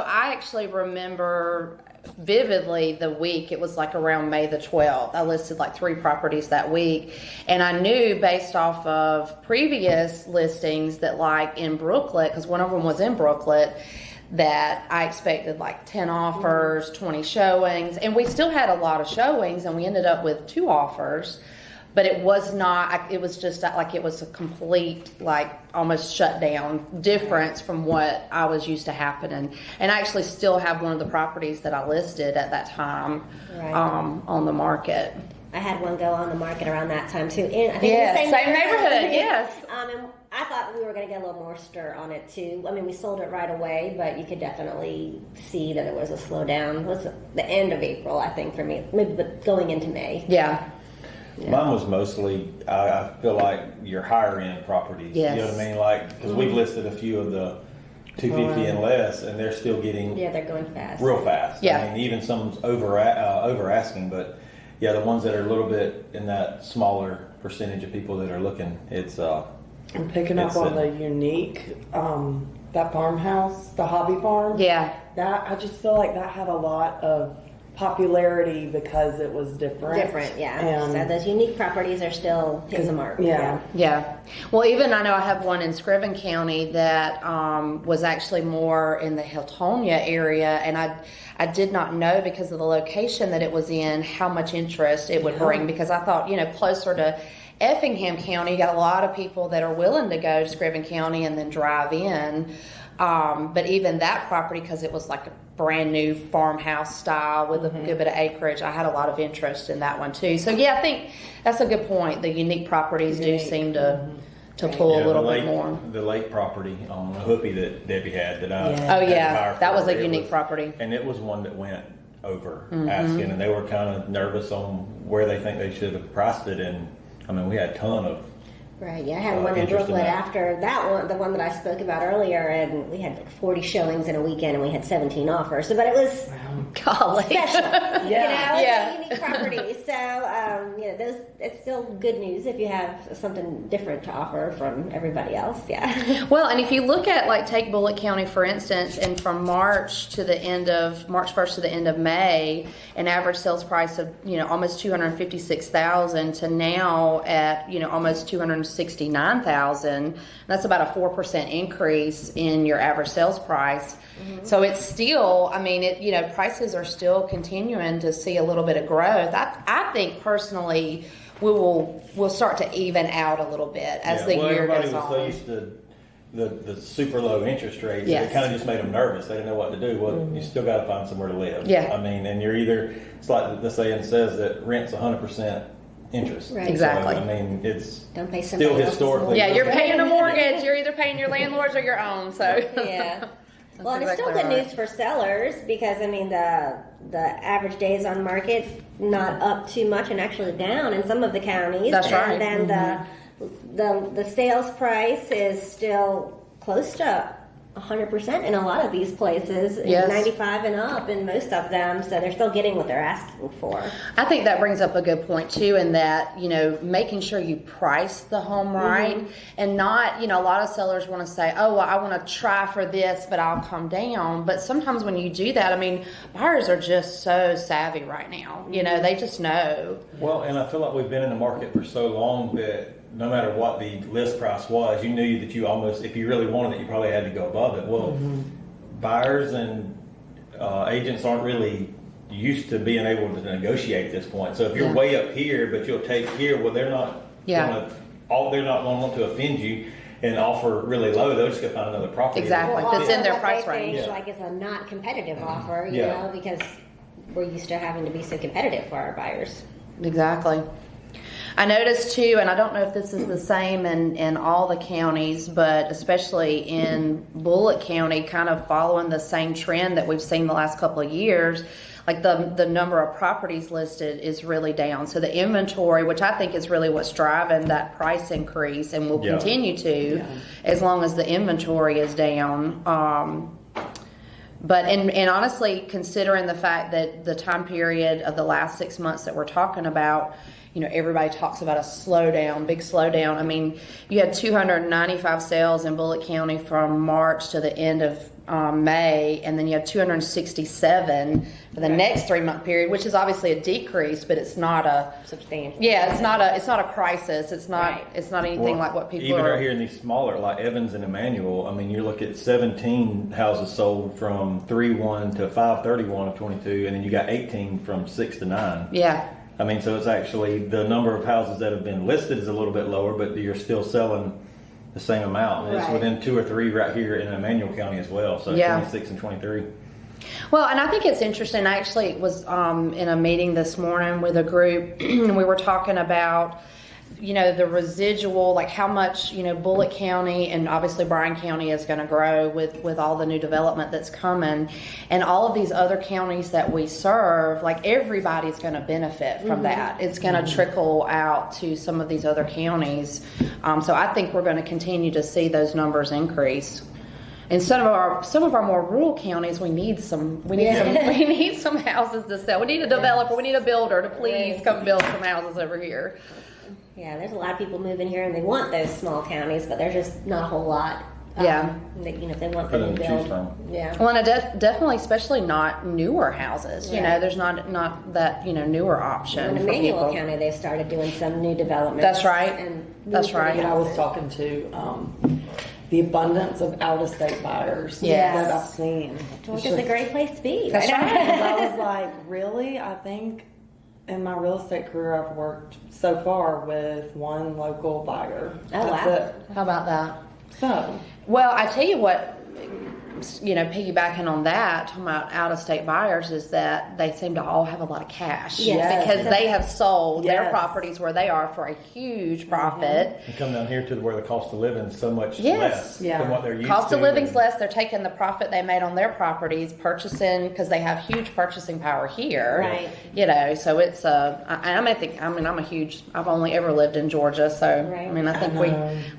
I actually remember vividly the week. It was like around May the 12th. I listed like 3 properties that week, and I knew based off of previous listings that, like in Brooklet, because one of them was in Brooklet, that I expected like 10 offers, 20 showings, and we still had a lot of showings, and we ended up with 2 offers. But it was not, it was just like, it was a complete, like, almost shut down difference from what I was used to happening. And I actually still have one of the properties that I listed at that time on the market. I had one go on the market around that time too. I think yes, same neighborhood, yes. And I thought we were going to get a little more stir on it too. I mean, we sold it right away, but you could definitely see that it was a slowdown. It was the end of April, I think, for me, maybe going into May. Yeah. Yeah. Mine was mostly, I feel like your higher end properties. Yes. You know what I mean? Like, because we've listed a few of the 250 and less, and they're still getting they're going fast, real fast. Yeah. I mean, even some's over asking, but yeah, the ones that are a little bit in that smaller percentage of people that are looking, it's I'm picking up on the unique, that farmhouse, the hobby farm. Yeah. That I just feel like that had a lot of popularity because it was different. And so those unique properties are still hitting the mark. Yeah. Well, even I know I have one in Scriven County that was actually more in the Hiltonia area, and I did not know because of the location that it was in how much interest it would bring, because I thought, you know, closer to Effingham County, you got a lot of people that are willing to go to Scriven County and then drive in. But even that property, because it was like a brand new farmhouse style with a good bit of acreage, I had a lot of interest in that one too. So yeah, I think that's a good point. The unique properties do seem to pull a little bit more. The lake property on the Hoopie that Debbie had that I that was a unique property. And it was one that went over asking, and they were kind of nervous on where they think they should have priced it. And I mean, we had a ton of Right, yeah, I had one in Brooklyn after that one, the one that I spoke about earlier, and we had like 40 showings in a weekend, and we had 17 offers. So, but it was special, it's a unique property. So, it's still good news if you have something different to offer from everybody else. Yeah. Well, and if you look at, like, take Bullitt County for instance, and from March 1st to the end of May, an average sales price of almost $256,000 to now at almost $269,000. That's about a 4% increase in your average sales price. So it's still, I mean, prices are still continuing to see a little bit of growth. I think personally we'll start to even out a little bit as the year goes on. Everybody was so used to the super low interest rates, it kind of just made them nervous. They didn't know what to do. Well, you still got to find somewhere to live. Yeah. I mean, and you're either, it's like the saying says that rent's 100% interest. Right. Exactly. So, I mean, it's don't pay still historically. Yeah, you're paying a mortgage. You're either paying your landlord's or your own. So yeah. Well, and it's still good news for sellers because I mean the average days on market not up too much and actually down in some of the counties. That's right. And then the sales price is still close to 100% in a lot of these places, 95 and up in most of them, so they're still getting what they're asking for. I think that brings up a good point too, in that making sure you price the home right, and not a lot of sellers want to say, oh, well, I want to try for this but I'll come down. But sometimes when you do that, I mean, buyers are just so savvy right now, they just know. Well, and I feel like we've been in the market for so long that no matter what the list price was, you knew that you almost, if you really wanted it, you probably had to go above it. Well, buyers and agents aren't really used to being able to negotiate at this point. So if you're way up here, but you'll take here, well, they're not going to want to offend you and offer really low. They'll just go find another property. Exactly. Well, that's in their price range. Like it's a not competitive offer, you know, because we're used to having to be so competitive for our buyers. Exactly. I noticed too, and I don't know if this is the same in all the counties, but especially in Bullitt County, kind of following the same trend that we've seen the last couple of years, like the number of properties listed is really down. So the inventory, which I think is really what's driving that price increase and will continue to, as long as the inventory is down. But and honestly, considering the fact that the time period of the last 6 months that we're talking about, everybody talks about a slowdown, big slowdown. I mean, you had 295 sales in Bullitt County from March to the end of May, and then you had 267 for the next 3-month period, which is obviously a decrease, but it's not a substantial. Yeah, it's not a crisis. It's not anything like what people even are. right here in these smaller, like Evans and Emmanuel. I mean, you look at 17 houses sold from 3/1 to 5/31 of 22, and then you got 18 from 6 to 9. Yeah. I mean, so it's actually the number of houses that have been listed is a little bit lower, but you're still selling the same amount. And it's within 2 or 3 right here in Emmanuel County as well. So 26 and 23. Well, and I think it's interesting. I actually was in a meeting this morning with a group, and we were talking about, the residual, like how much, Bullitt County and obviously Bryan County is going to grow with all the new development that's coming. And all of these other counties that we serve, like everybody's going to benefit from that. It's going to trickle out to some of these other counties. So I think we're going to continue to see those numbers increase. In some of our more rural counties, we need some houses to sell. We need a developer, we need a builder to please come build some houses over here. Yeah, there's a lot of people moving here and they want those small counties, but there's just not a whole lot. If they want them to build. Yeah. Well, and definitely, especially not newer houses. There's not that newer option. In Emmanuel County, they started doing some new development. That's right. And That's right. I was talking to the abundance of out-of-state buyers that I've seen. Georgia's a great place to be. That's right. I was like, really? I think in my real estate career, I've worked so far with one local buyer. Oh, That's wow. it. How about that? So, Well, I tell you what, piggybacking on that, talking about out-of-state buyers, is that they seem to all have a lot of cash. Yes. Because they have sold their properties where they are for a huge profit. You come down here to where the cost of living is so much Yes. less than what they're used to. Cost of living's less. They're taking the profit they made on their properties, purchasing, because they have huge purchasing power here. Right. So it's I've only ever lived in Georgia, so Right. I think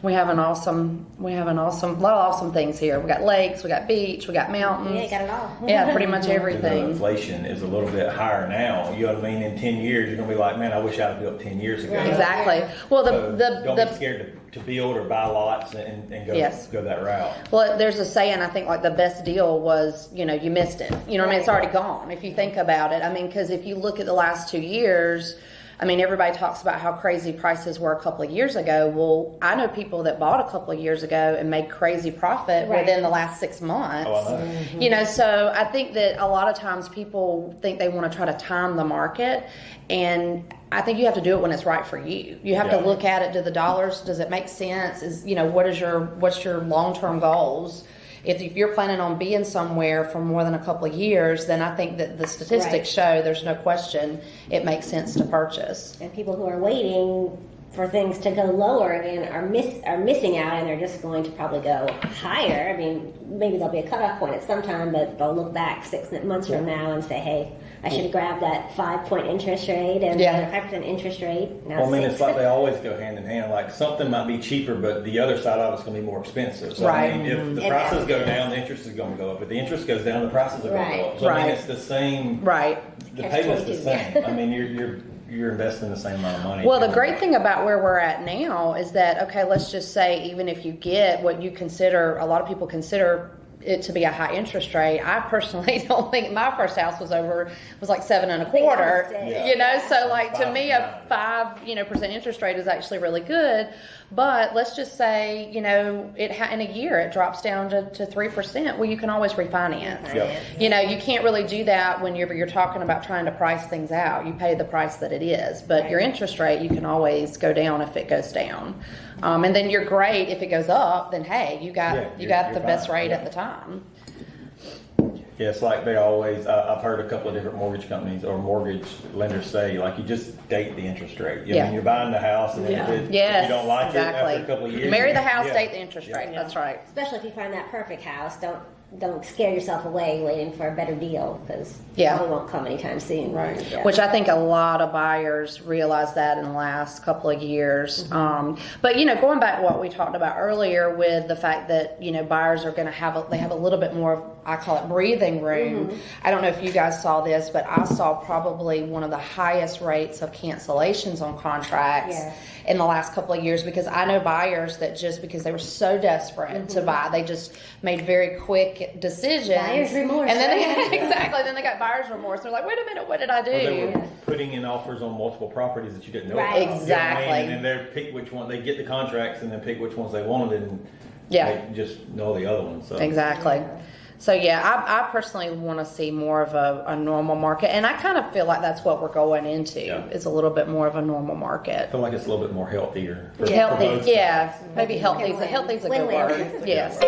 we have a lot of awesome things here. We got lakes, we got beach, we got mountains. Yeah, you got it all. Yeah, pretty much The everything. inflation is a little bit higher now. You know what I mean? In 10 years, you're going to be like, man, I wish I'd have built 10 years ago. Right. Exactly. Well, So don't be scared to build or buy lots and go that route. Well, there's a saying, I think, like the best deal was, you missed it. What I mean? It's already gone if you think about it. I mean, because if you look at the last 2 years, everybody talks about how crazy prices were a couple of years ago. Well, I know people that bought a couple of years ago and made crazy profit within the last 6 months. Oh, I know. So I think that a lot of times people think they want to try to time the market, and I think you have to do it when it's right for you. You have to look at it. Do the dollars? Does it make sense? What's your long-term goals? If you're planning on being somewhere for more than a couple of years, then I think that the statistics show there's no question it makes sense to purchase. And people who are waiting for things to go lower again are missing out, and they're just going to probably go higher. I mean, maybe there'll be a cutoff point at some time, but they'll look back 6 months from now and say, hey, I should have grabbed that 5-point interest rate and 5% interest rate. Now it's like they always go hand in hand. Like something might be cheaper, but the other side of it's going to be more expensive. So if the prices go down, the interest is going to go up. If the interest goes down, the prices are going to go up. So it's the same. Right. The payment's the same. You're investing the same amount of money. Well, the great thing about where we're at now is that, let's just say even if you get what a lot of people consider it to be a high interest rate, I personally don't think my first house was like 7 1/4. So like to me a 5% interest rate is actually really good. But let's just say in a year it drops down to 3%. Well, you can always refinance. You can't really do that when you're talking about trying to price things out. You pay the price that it is, but your interest rate you can always go down if it goes down. And then you're great if it goes up. Then hey, you got the best rate at the time. Yeah, it's like they always. I've heard a couple of different mortgage companies or mortgage lenders say, like, you just date the interest rate. When you're buying the house, and if you don't like it after a couple of years, marry the house, date the interest rate. That's right. Especially if you find that perfect house, don't don't scare yourself away waiting for a better deal, because Yeah. probably won't come anytime soon. Right. Yeah. Which I think a lot of buyers realize that in the last couple of years. But you know, going back to what we talked about earlier with the fact that, you know, buyers are going to have they have a little bit more of, I call it breathing room. I don't know if you guys saw this, but I saw probably one of the highest rates of cancellations on contracts Yes. in the last couple of years, because I know buyers that just because they were so desperate to buy, they just made very quick decisions. Buyer's remorse, And then right? exactly, then they got buyer's remorse. They're like, wait a minute, what did I do? Or they were putting in offers on multiple properties that you didn't know Right. about. You know what I mean? Exactly. And then they pick which one, they get the contracts and then pick which ones they wanted and Yeah. they just know the other ones. So. Exactly. So yeah, I personally want to see more of a normal market, and I kind of feel like that's what we're going into. Yeah. Is a little bit more of a normal market. I feel like it's a little bit more healthier. For, Healthy, for both yeah. sides. Maybe healthy. Win-win. Healthy's a good Win-win. word. Yes.